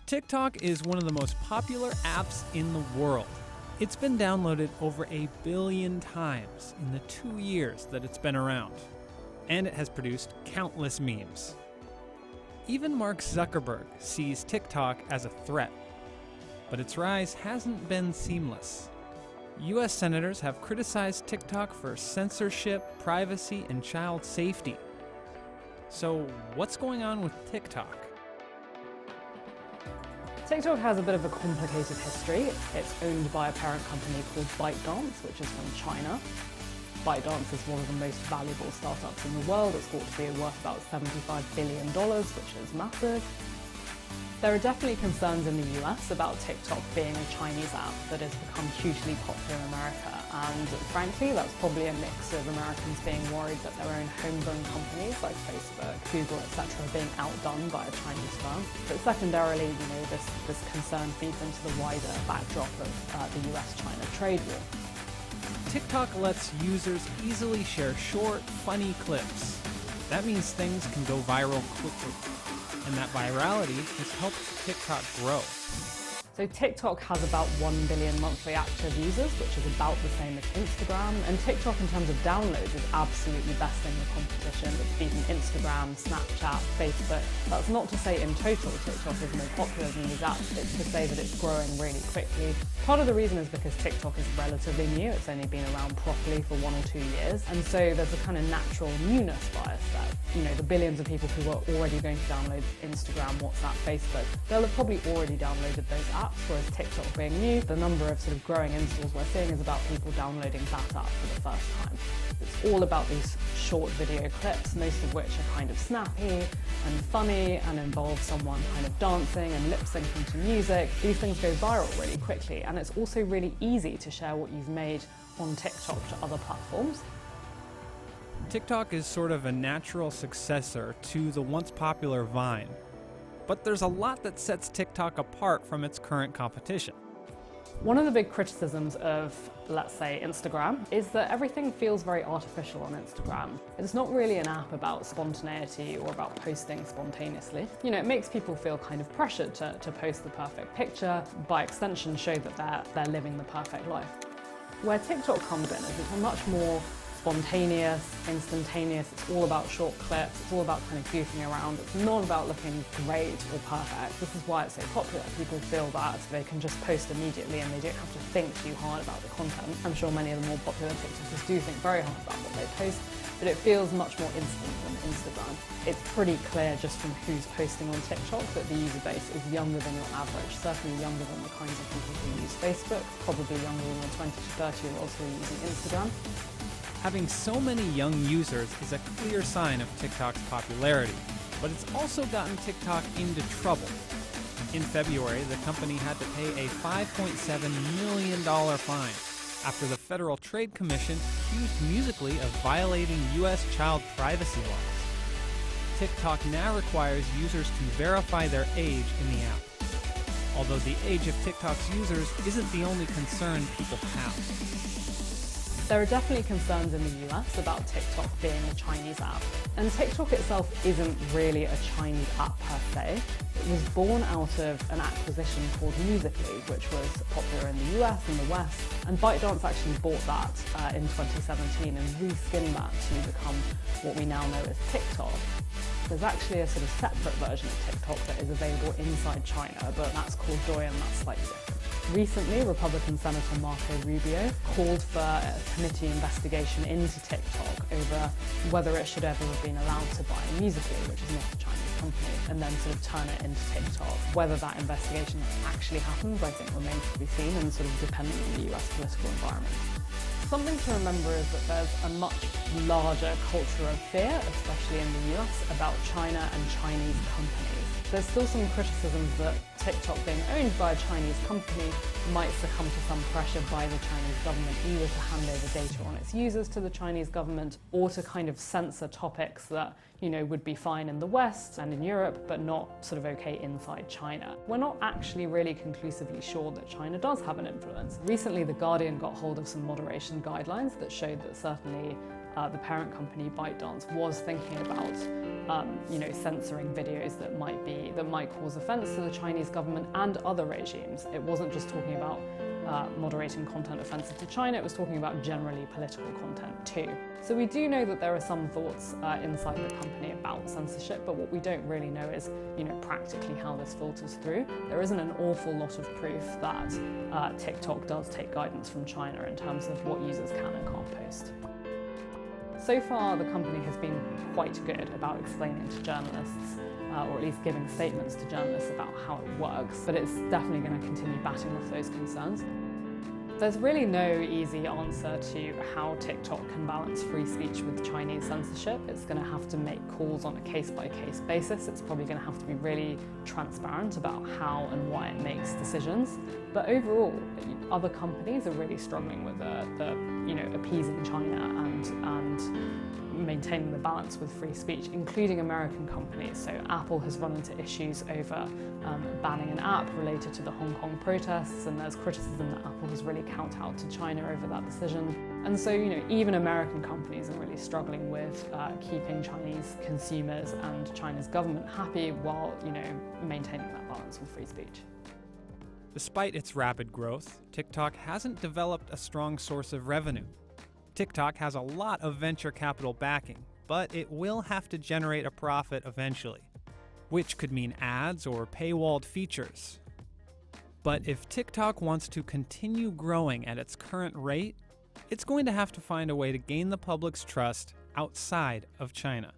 TikTok is one of the most popular apps in the world. It's been downloaded over 1 billion times in the 2 years that it's been around. And it has produced countless memes. Even Mark Zuckerberg sees TikTok as a threat. But its rise hasn't been seamless. US senators have criticized TikTok for censorship, privacy, and child safety. So what's going on with TikTok? TikTok has a bit of a complicated history. It's owned by a parent company called ByteDance, which is from China. ByteDance is one of the most valuable startups in the world. It's thought to be worth about $75 billion, which is massive. There are definitely concerns in the US about TikTok being a Chinese app that has become hugely popular in America. And frankly, that's probably a mix of Americans being worried that their own homegrown companies like Facebook, Google, etc. are being outdone by a Chinese firm. But secondarily, this concern feeds into the wider backdrop of the US-China trade war. TikTok lets users easily share short, funny clips. That means things can go viral quickly. And that virality has helped TikTok grow. So TikTok has about 1 billion monthly active users, which is about the same as Instagram. And TikTok, in terms of downloads, is absolutely besting the competition. It's beaten Instagram, Snapchat, Facebook. That's not to say in total TikTok is more popular than these apps. It's to say that it's growing really quickly. Part of the reason is because TikTok is relatively new. It's only been around properly for 1 or 2 years. And so there's a kind of natural newness bias there. The billions of people who are already going to download Instagram, WhatsApp, Facebook, they'll have probably already downloaded those apps, whereas TikTok being new, the number of sort of growing installs we're seeing is about people downloading that app for the first time. It's all about these short video clips, most of which are kind of snappy and funny and involve someone kind of dancing and lip syncing to music. These things go viral really quickly, and it's also really easy to share what you've made on TikTok to other platforms. TikTok is sort of a natural successor to the once popular Vine. But there's a lot that sets TikTok apart from its current competition. One of the big criticisms of, let's say, Instagram is that everything feels very artificial on Instagram. It's not really an app about spontaneity or about posting spontaneously. It makes people feel kind of pressured to post the perfect picture, by extension show that they're living the perfect life. Where TikTok comes in is it's a much more spontaneous, instantaneous. It's all about short clips. It's all about kind of goofing around. It's not about looking great or perfect. This is why it's so popular. People feel that they can just post immediately and they don't have to think too hard about the content. I'm sure many of the more popular TikTokers do think very hard about what they post, but it feels much more instant than Instagram. It's pretty clear just from who's posting on TikTok that the user base is younger than your average, certainly younger than the kinds of people who use Facebook, probably younger than the 20 to 30-year-olds who are using Instagram. Having so many young users is a clear sign of TikTok's popularity, but it's also gotten TikTok into trouble. In February, the company had to pay a $5.7 million fine after the Federal Trade Commission accused Musical.ly of violating US child privacy laws. TikTok now requires users to verify their age in the app, although the age of TikTok's users isn't the only concern people have. There are definitely concerns in the US about TikTok being a Chinese app. And TikTok itself isn't really a Chinese app per se. It was born out of an acquisition called Musical.ly, which was popular in the US and the West. And ByteDance actually bought that in 2017 and reskinned that to become what we now know as TikTok. There's actually a sort of separate version of TikTok that is available inside China, but that's called Douyin and that's slightly different. Recently, Republican Senator Marco Rubio called for a committee investigation into TikTok over whether it should ever have been allowed to buy Musical.ly, which is not a Chinese company, and then sort of turn it into TikTok. Whether that investigation actually happens, I think, remains to be seen and sort of dependent on the US political environment. Something to remember is that there's a much larger culture of fear, especially in the US, about China and Chinese companies. There's still some criticisms that TikTok being owned by a Chinese company might succumb to some pressure by the Chinese government either to hand over data on its users to the Chinese government or to kind of censor topics that, would be fine in the West and in Europe, but not sort of okay inside China. We're not actually really conclusively sure that China does have an influence. Recently, The Guardian got hold of some moderation guidelines that showed that certainly the parent company ByteDance was thinking about censoring videos that might cause offence to the Chinese government and other regimes. It wasn't just talking about moderating content offensive to China, it was talking about generally political content too. So we do know that there are some thoughts inside the company about censorship, but what we don't really know is, practically how this filters through. There isn't an awful lot of proof that TikTok does take guidance from China in terms of what users can and can't post. So far, the company has been quite good about explaining to journalists, or at least giving statements to journalists about how it works, but it's definitely going to continue batting off those concerns. There's really no easy answer to how TikTok can balance free speech with Chinese censorship. It's going to have to make calls on a case-by-case basis. It's probably going to have to be really transparent about how and why it makes decisions. But overall, other companies are really struggling with appeasing China and maintaining the balance with free speech, including American companies. So Apple has run into issues over banning an app related to the Hong Kong protests, and there's criticism that Apple has really kowtowed to China over that decision. And so, even American companies are really struggling with keeping Chinese consumers and China's government happy while, maintaining that balance with free speech. Despite its rapid growth, TikTok hasn't developed a strong source of revenue. TikTok has a lot of venture capital backing, but it will have to generate a profit eventually, which could mean ads or paywalled features. But if TikTok wants to continue growing at its current rate, it's going to have to find a way to gain the public's trust outside of China.